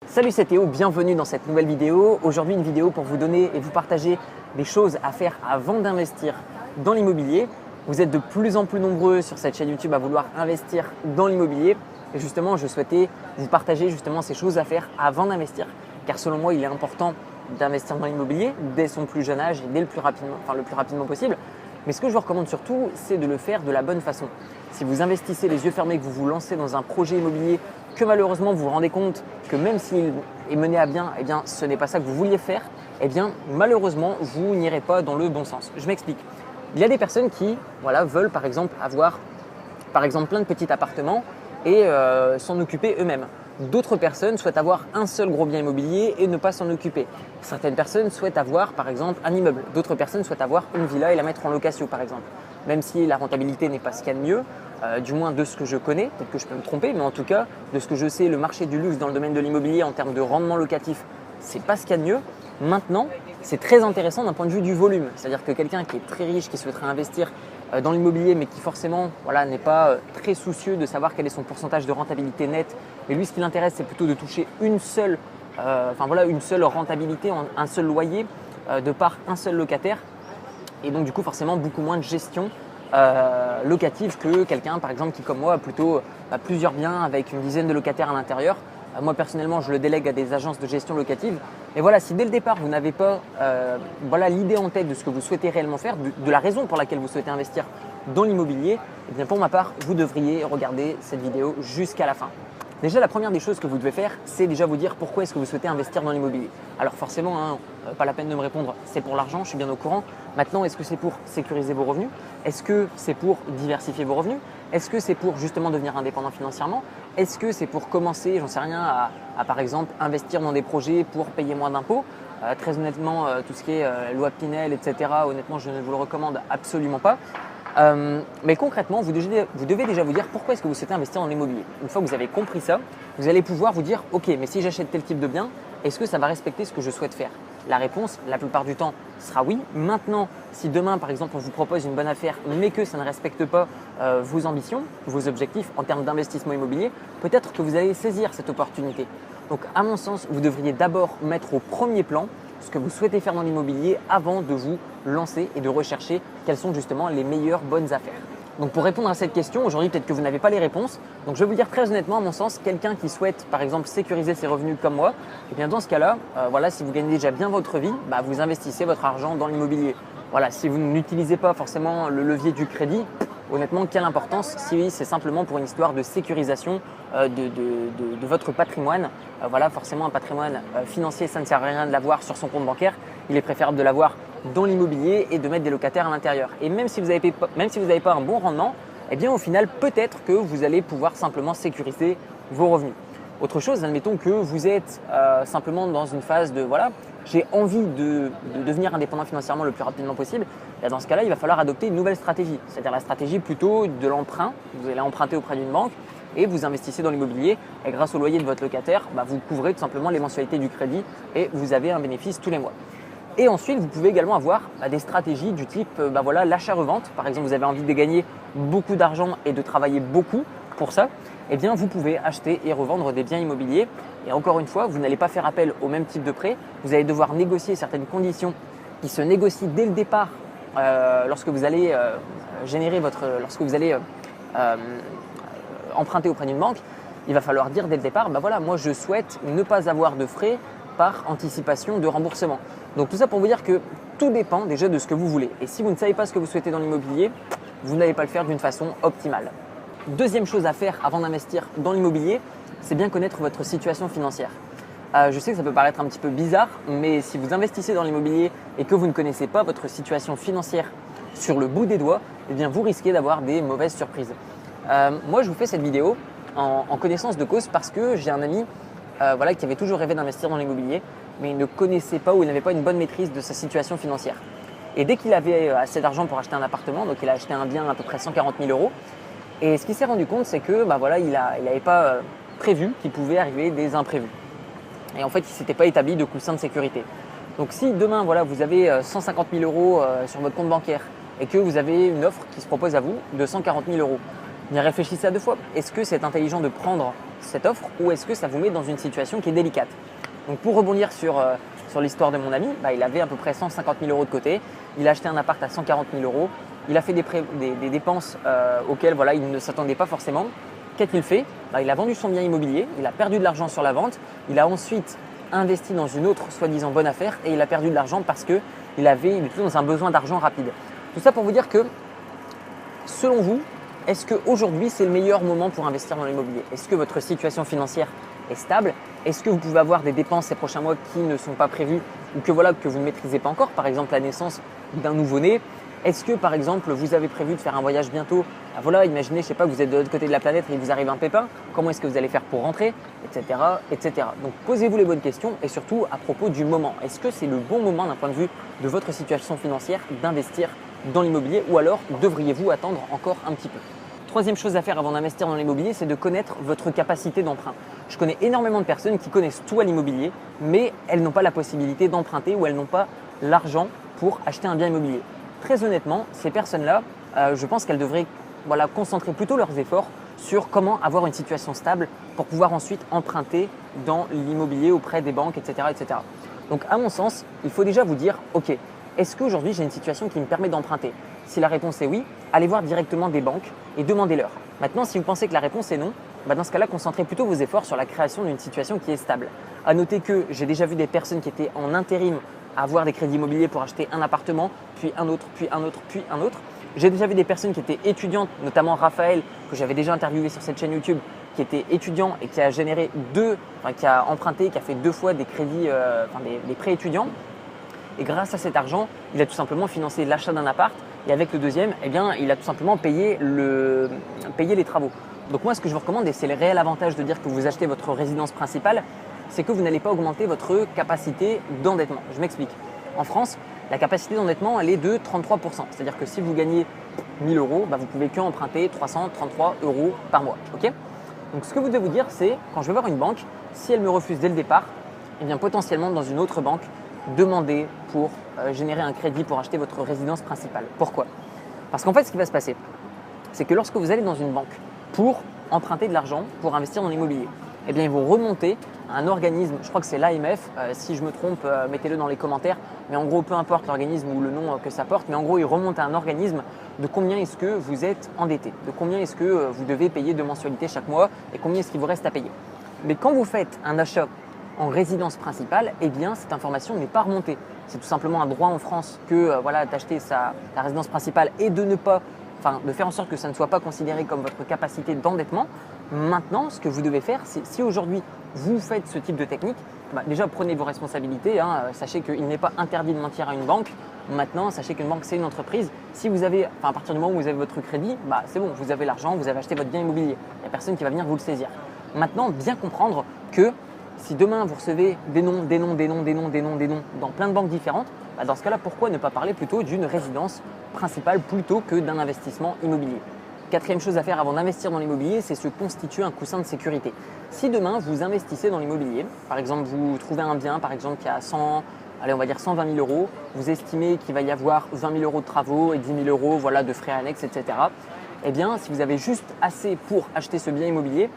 Salut, c'est Théo, bienvenue dans cette nouvelle vidéo. Aujourd'hui, une vidéo pour vous donner et vous partager des choses à faire avant d'investir dans l'immobilier. Vous êtes de plus en plus nombreux sur cette chaîne YouTube à vouloir investir dans l'immobilier. Et justement, je souhaitais vous partager justement ces choses à faire avant d'investir. Car selon moi, il est important d'investir dans l'immobilier dès son plus jeune âge et dès le plus rapidement possible. Mais ce que je vous recommande surtout, c'est de le faire de la bonne façon. Si vous investissez les yeux fermés, que vous vous lancez dans un projet immobilier, que malheureusement vous vous rendez compte que même s'il est mené à bien, ce n'est pas ça que vous vouliez faire, malheureusement, vous n'irez pas dans le bon sens. Je m'explique. Il y a des personnes qui veulent par exemple avoir plein de petits appartements et s'en occuper eux-mêmes. D'autres personnes souhaitent avoir un seul gros bien immobilier et ne pas s'en occuper. Certaines personnes souhaitent avoir par exemple un immeuble. D'autres personnes souhaitent avoir une villa et la mettre en location par exemple. Même si la rentabilité n'est pas ce qu'il y a de mieux, du moins de ce que je connais, peut-être que je peux me tromper, mais en tout cas de ce que je sais, le marché du luxe dans le domaine de l'immobilier en termes de rendement locatif, c'est pas ce qu'il y a de mieux. Maintenant, c'est très intéressant d'un point de vue du volume. C'est-à-dire que quelqu'un qui est très riche, qui souhaiterait investir dans l'immobilier, mais qui forcément n'est pas très soucieux de savoir quel est son pourcentage de rentabilité nette. Mais lui, ce qui l'intéresse, c'est plutôt de toucher une seule rentabilité, un seul loyer de par un seul locataire. Et donc du coup, forcément, beaucoup moins de gestion locative que quelqu'un, par exemple, qui comme moi a plutôt plusieurs biens avec une dizaine de locataires à l'intérieur. Moi, personnellement, je le délègue à des agences de gestion locative. Et voilà, si dès le départ, vous n'avez pas l'idée en tête de ce que vous souhaitez réellement faire, de la raison pour laquelle vous souhaitez investir dans l'immobilier, pour ma part, vous devriez regarder cette vidéo jusqu'à la fin. Déjà, la première des choses que vous devez faire, c'est déjà vous dire pourquoi est-ce que vous souhaitez investir dans l'immobilier. Alors forcément, pas la peine de me répondre, c'est pour l'argent, je suis bien au courant. Maintenant, est-ce que c'est pour sécuriser vos revenus? Est-ce que c'est pour diversifier vos revenus? Est-ce que c'est pour justement devenir indépendant financièrement? Est-ce que c'est pour commencer, j'en sais rien, à par exemple investir dans des projets pour payer moins d'impôts? Très honnêtement, tout ce qui est loi Pinel, etc., honnêtement, je ne vous le recommande absolument pas. Mais concrètement, vous devez déjà vous dire pourquoi est-ce que vous souhaitez investir dans l'immobilier. Une fois que vous avez compris ça, vous allez pouvoir vous dire ok, mais si j'achète tel type de bien, est-ce que ça va respecter ce que je souhaite faire? La réponse, la plupart du temps, sera oui. Maintenant, si demain, par exemple, on vous propose une bonne affaire, mais que ça ne respecte pas vos ambitions, vos objectifs en termes d'investissement immobilier, peut-être que vous allez saisir cette opportunité. Donc, à mon sens, vous devriez d'abord mettre au premier plan ce que vous souhaitez faire dans l'immobilier avant de vous lancer et de rechercher quelles sont justement les meilleures bonnes affaires. Donc pour répondre à cette question, aujourd'hui peut-être que vous n'avez pas les réponses, donc je vais vous dire très honnêtement, à mon sens, quelqu'un qui souhaite par exemple sécuriser ses revenus comme moi, et bien dans ce cas-là, si vous gagnez déjà bien votre vie, vous investissez votre argent dans l'immobilier. Voilà, si vous n'utilisez pas forcément le levier du crédit, honnêtement, quelle importance si c'est simplement pour une histoire de sécurisation de votre patrimoine. Forcément un patrimoine financier, ça ne sert à rien de l'avoir sur son compte bancaire. Il est préférable de l'avoir dans l'immobilier et de mettre des locataires à l'intérieur. Et même si vous n'avez pas un bon rendement, au final, peut-être que vous allez pouvoir simplement sécuriser vos revenus. Autre chose, admettons que vous êtes simplement dans une phase de j'ai envie de devenir indépendant financièrement le plus rapidement possible. Et dans ce cas-là, il va falloir adopter une nouvelle stratégie, c'est-à-dire la stratégie plutôt de l'emprunt. Vous allez emprunter auprès d'une banque et vous investissez dans l'immobilier. Et grâce au loyer de votre locataire, vous couvrez tout simplement les mensualités du crédit et vous avez un bénéfice tous les mois. Et ensuite, vous pouvez également avoir des stratégies du type l'achat-revente. Par exemple, vous avez envie de gagner beaucoup d'argent et de travailler beaucoup pour ça. Vous pouvez acheter et revendre des biens immobiliers. Et encore une fois, vous n'allez pas faire appel au même type de prêt. Vous allez devoir négocier certaines conditions qui se négocient dès le départ lorsque vous allez emprunter auprès d'une banque. Il va falloir dire dès le départ, moi je souhaite ne pas avoir de frais par anticipation de remboursement. Donc tout ça pour vous dire que tout dépend déjà de ce que vous voulez. Et si vous ne savez pas ce que vous souhaitez dans l'immobilier, vous n'allez pas le faire d'une façon optimale. Deuxième chose à faire avant d'investir dans l'immobilier, c'est bien connaître votre situation financière. Je sais que ça peut paraître un petit peu bizarre, mais si vous investissez dans l'immobilier et que vous ne connaissez pas votre situation financière sur le bout des doigts, vous risquez d'avoir des mauvaises surprises. Moi, je vous fais cette vidéo en connaissance de cause parce que j'ai un ami qui avait toujours rêvé d'investir dans l'immobilier, mais il ne connaissait pas ou il n'avait pas une bonne maîtrise de sa situation financière. Et dès qu'il avait assez d'argent pour acheter un appartement, donc il a acheté un bien à peu près 140 000 euros, et ce qu'il s'est rendu compte, c'est que il n'avait pas prévu qu'il pouvait arriver des imprévus. Et en fait, il ne s'était pas établi de coussin de sécurité. Donc si demain, vous avez 150 000 euros sur votre compte bancaire et que vous avez une offre qui se propose à vous de 140 000 euros, bien réfléchissez à deux fois. Est-ce que c'est intelligent de prendre cette offre ou est-ce que ça vous met dans une situation qui est délicate? Donc pour rebondir sur l'histoire de mon ami, il avait à peu près 150 000 euros de côté, il a acheté un appart à 140 000 euros, il a fait des dépenses auxquelles voilà, il ne s'attendait pas forcément. Qu'a-t-il fait? Il a vendu son bien immobilier, il a perdu de l'argent sur la vente, il a ensuite investi dans une autre soi-disant bonne affaire et il a perdu de l'argent parce qu'il était dans un besoin d'argent rapide. Tout ça pour vous dire que, selon vous, est-ce qu'aujourd'hui c'est le meilleur moment pour investir dans l'immobilier? Est-ce que votre situation financière est stable? Est-ce que vous pouvez avoir des dépenses ces prochains mois qui ne sont pas prévues ou que vous ne maîtrisez pas encore? Par exemple la naissance d'un nouveau-né. Est-ce que par exemple vous avez prévu de faire un voyage bientôt? Imaginez, je sais pas, que vous êtes de l'autre côté de la planète et il vous arrive un pépin. Comment est-ce que vous allez faire pour rentrer? Etc. etc. Donc posez-vous les bonnes questions et surtout à propos du moment. Est-ce que c'est le bon moment d'un point de vue de votre situation financière d'investir dans l'immobilier ou alors devriez-vous attendre encore un petit peu? Troisième chose à faire avant d'investir dans l'immobilier, c'est de connaître votre capacité d'emprunt. Je connais énormément de personnes qui connaissent tout à l'immobilier, mais elles n'ont pas la possibilité d'emprunter ou elles n'ont pas l'argent pour acheter un bien immobilier. Très honnêtement, ces personnes-là, je pense qu'elles devraient concentrer plutôt leurs efforts sur comment avoir une situation stable pour pouvoir ensuite emprunter dans l'immobilier auprès des banques, etc., etc. Donc à mon sens, il faut déjà vous dire, ok, est-ce qu'aujourd'hui j'ai une situation qui me permet d'emprunter? Si la réponse est oui, allez voir directement des banques et demandez-leur. Maintenant, si vous pensez que la réponse est non, dans ce cas-là, concentrez plutôt vos efforts sur la création d'une situation qui est stable. À noter que j'ai déjà vu des personnes qui étaient en intérim avoir des crédits immobiliers pour acheter un appartement, puis un autre, puis un autre, puis un autre. J'ai déjà vu des personnes qui étaient étudiantes, notamment Raphaël, que j'avais déjà interviewé sur cette chaîne YouTube, qui était étudiant et qui a qui a emprunté, qui a fait 2 fois des crédits, des prêts étudiants. Et grâce à cet argent, il a tout simplement financé l'achat d'un appart. Et avec le deuxième, il a tout simplement payé les travaux. Donc moi, ce que je vous recommande, et c'est le réel avantage de dire que vous achetez votre résidence principale, c'est que vous n'allez pas augmenter votre capacité d'endettement. Je m'explique. En France, la capacité d'endettement, elle est de 33%. C'est-à-dire que si vous gagnez 1 000 euros, vous ne pouvez qu'emprunter 333 euros par mois. Okay. Donc ce que vous devez vous dire, c'est quand je vais voir une banque, si elle me refuse dès le départ, potentiellement dans une autre banque, demandez pour générer un crédit pour acheter votre résidence principale. Pourquoi? Parce qu'en fait, ce qui va se passer, c'est que lorsque vous allez dans une banque pour emprunter de l'argent, pour investir dans l'immobilier, ils vont remonter à un organisme, je crois que c'est l'AMF, si je me trompe, mettez-le dans les commentaires, mais en gros, peu importe l'organisme ou le nom que ça porte, mais en gros, ils remontent à un organisme de combien est-ce que vous êtes endetté, de combien est-ce que vous devez payer de mensualité chaque mois et combien est-ce qu'il vous reste à payer. Mais quand vous faites un achat en résidence principale, cette information n'est pas remontée. C'est tout simplement un droit en France que d'acheter ta résidence principale et de faire en sorte que ça ne soit pas considéré comme votre capacité d'endettement. Maintenant, ce que vous devez faire, c'est si aujourd'hui vous faites ce type de technique, déjà prenez vos responsabilités. Sachez qu'il n'est pas interdit de mentir à une banque. Maintenant, sachez qu'une banque, c'est une entreprise. Si vous avez, à partir du moment où vous avez votre crédit, c'est bon, vous avez l'argent, vous avez acheté votre bien immobilier. Il n'y a personne qui va venir vous le saisir. Maintenant, bien comprendre que si demain vous recevez des noms dans plein de banques différentes, dans ce cas-là, pourquoi ne pas parler plutôt d'une résidence principale plutôt que d'un investissement immobilier? Quatrième chose à faire avant d'investir dans l'immobilier, c'est se constituer un coussin de sécurité. Si demain vous investissez dans l'immobilier, par exemple vous trouvez un bien par exemple qui a 120 000 euros, vous estimez qu'il va y avoir 20 000 euros de travaux et 10 000 euros de frais annexes, etc. Si vous avez juste assez pour acheter ce bien immobilier,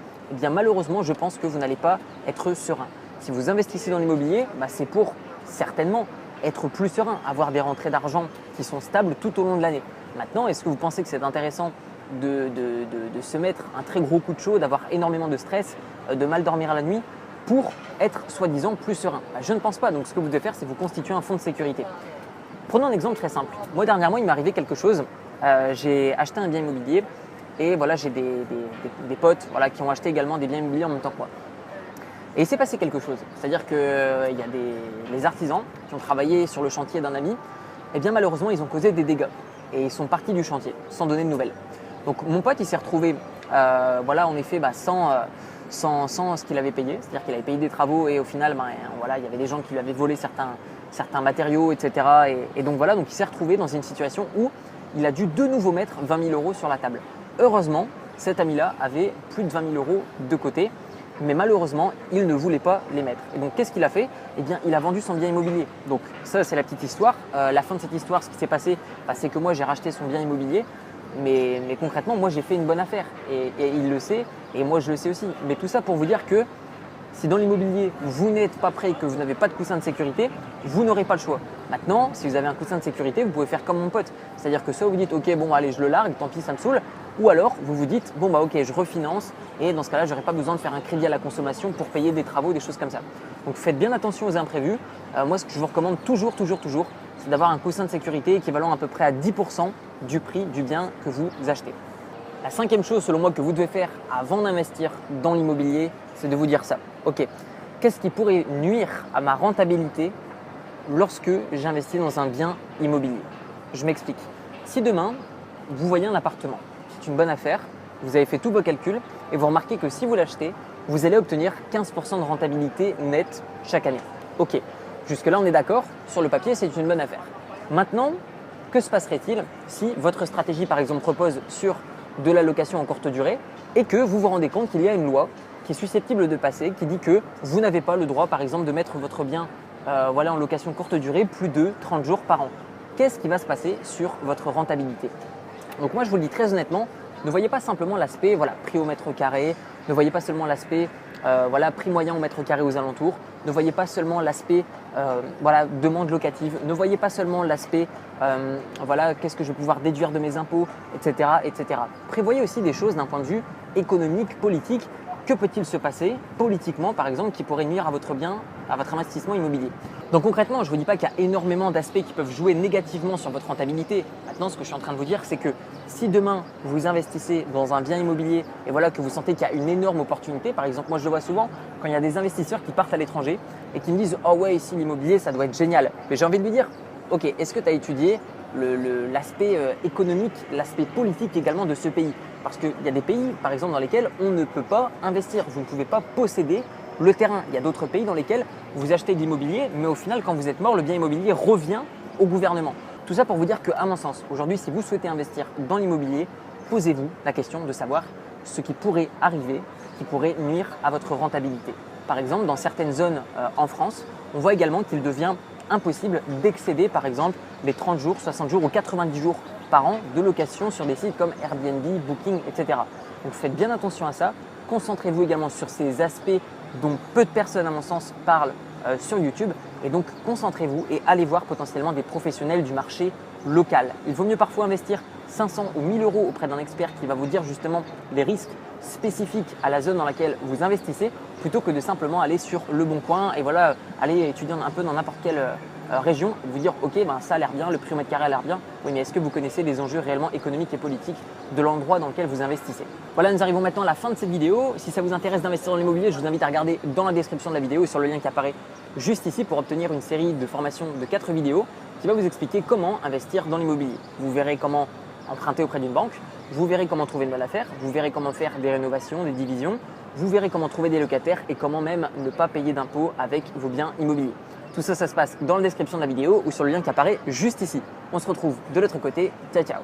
malheureusement, je pense que vous n'allez pas être serein. Si vous investissez dans l'immobilier, c'est pour certainement être plus serein, avoir des rentrées d'argent qui sont stables tout au long de l'année. Maintenant, est-ce que vous pensez que c'est intéressant de se mettre un très gros coup de chaud, d'avoir énormément de stress, de mal dormir à la nuit pour être soi-disant plus serein? Je ne pense pas. Donc ce que vous devez faire, c'est vous constituer un fonds de sécurité. Prenons un exemple très simple. Moi, dernièrement, il m'est arrivé quelque chose. J'ai acheté un bien immobilier et j'ai des potes qui ont acheté également des biens immobiliers en même temps que moi. Et il s'est passé quelque chose. C'est-à-dire qu'il y a les artisans qui ont travaillé sur le chantier d'un ami. Malheureusement, ils ont causé des dégâts et ils sont partis du chantier sans donner de nouvelles. Donc mon pote, il s'est retrouvé en effet sans ce qu'il avait payé. C'est-à-dire qu'il avait payé des travaux et au final, il y avait des gens qui lui avaient volé certains matériaux, etc. Donc il s'est retrouvé dans une situation où il a dû de nouveau mettre 20 000 euros sur la table. Heureusement, cet ami-là avait plus de 20 000 euros de côté, mais malheureusement, il ne voulait pas les mettre. Et donc, qu'est-ce qu'il a fait? Il a vendu son bien immobilier. Donc, ça, c'est la petite histoire. La fin de cette histoire, ce qui s'est passé, c'est que moi, j'ai racheté son bien immobilier. Mais concrètement, moi, j'ai fait une bonne affaire. Et il le sait. et moi je le sais aussi. Mais tout ça pour vous dire que si dans l'immobilier, vous n'êtes pas prêt et que vous n'avez pas de coussin de sécurité, vous n'aurez pas le choix. Maintenant, si vous avez un coussin de sécurité, vous pouvez faire comme mon pote. C'est-à-dire que soit vous dites, ok, bon, allez, je le largue, tant pis, ça me saoule. Ou alors, vous vous dites, bon, bah, ok, je refinance. Et dans ce cas-là, je n'aurai pas besoin de faire un crédit à la consommation pour payer des travaux, des choses comme ça. Donc, faites bien attention aux imprévus. Moi, ce que je vous recommande toujours, c'est d'avoir un coussin de sécurité équivalent à peu près à 10% du prix du bien que vous achetez. La cinquième chose, selon moi, que vous devez faire avant d'investir dans l'immobilier, c'est de vous dire ça. Ok, qu'est-ce qui pourrait nuire à ma rentabilité lorsque j'investis dans un bien immobilier? Je m'explique. Si demain, vous voyez un appartement, c'est une bonne affaire, vous avez fait tous vos calculs et vous remarquez que si vous l'achetez, vous allez obtenir 15% de rentabilité nette chaque année. Ok, jusque-là, on est d'accord, sur le papier, c'est une bonne affaire. Maintenant, que se passerait-il si votre stratégie, par exemple, repose sur de la location en courte durée et que vous vous rendez compte qu'il y a une loi qui est susceptible de passer, qui dit que vous n'avez pas le droit, par exemple, de mettre votre bien en location courte durée plus de 30 jours par an. Qu'est-ce qui va se passer sur votre rentabilité? Donc moi, je vous le dis très honnêtement, ne voyez pas simplement l'aspect prix au mètre carré, ne voyez pas seulement l'aspect prix moyen au mètre carré aux alentours, ne voyez pas seulement l'aspect demande locative, ne voyez pas seulement l'aspect qu'est-ce que je vais pouvoir déduire de mes impôts, etc., etc. Prévoyez aussi des choses d'un point de vue économique, politique. Que peut-il se passer politiquement, par exemple, qui pourrait nuire à votre bien, à votre investissement immobilier? Donc concrètement, je ne vous dis pas qu'il y a énormément d'aspects qui peuvent jouer négativement sur votre rentabilité. Maintenant, ce que je suis en train de vous dire, c'est que si demain, vous investissez dans un bien immobilier et que vous sentez qu'il y a une énorme opportunité, par exemple, moi je le vois souvent quand il y a des investisseurs qui partent à l'étranger et qui me disent « Oh ouais, ici l'immobilier, ça doit être génial ». Mais j'ai envie de lui dire « Ok, est-ce que tu as étudié l'aspect économique, l'aspect politique également de ce pays ?» Parce qu'il y a des pays, par exemple, dans lesquels on ne peut pas investir. Vous ne pouvez pas posséder le terrain. Il y a d'autres pays dans lesquels vous achetez de l'immobilier, mais au final, quand vous êtes mort, le bien immobilier revient au gouvernement. Tout ça pour vous dire qu'à mon sens, aujourd'hui, si vous souhaitez investir dans l'immobilier, posez-vous la question de savoir ce qui pourrait arriver, qui pourrait nuire à votre rentabilité. Par exemple, dans certaines zones en France, on voit également qu'il devient impossible d'excéder, par exemple, les 30 jours, 60 jours ou 90 jours par an de location sur des sites comme Airbnb, Booking, etc. Donc faites bien attention à ça. Concentrez-vous également sur ces aspects dont peu de personnes, à mon sens, parlent sur YouTube. Et donc concentrez-vous et allez voir potentiellement des professionnels du marché local. Il vaut mieux parfois investir 500 ou 1000 euros auprès d'un expert qui va vous dire justement les risques spécifiques à la zone dans laquelle vous investissez plutôt que de simplement aller sur Le Bon Coin et aller étudier un peu dans n'importe quelle région et vous dire ok, ça a l'air bien, le prix au mètre carré a l'air bien. Oui, mais est-ce que vous connaissez les enjeux réellement économiques et politiques de l'endroit dans lequel vous investissez? Voilà, nous arrivons maintenant à la fin de cette vidéo. Si ça vous intéresse d'investir dans l'immobilier, je vous invite à regarder dans la description de la vidéo et sur le lien qui apparaît juste ici pour obtenir une série de formations de 4 vidéos qui va vous expliquer comment investir dans l'immobilier. Vous verrez comment emprunter auprès d'une banque, vous verrez comment trouver une bonne affaire, vous verrez comment faire des rénovations, des divisions, vous verrez comment trouver des locataires et comment même ne pas payer d'impôts avec vos biens immobiliers. Tout ça, ça se passe dans la description de la vidéo ou sur le lien qui apparaît juste ici. On se retrouve de l'autre côté. Ciao, ciao!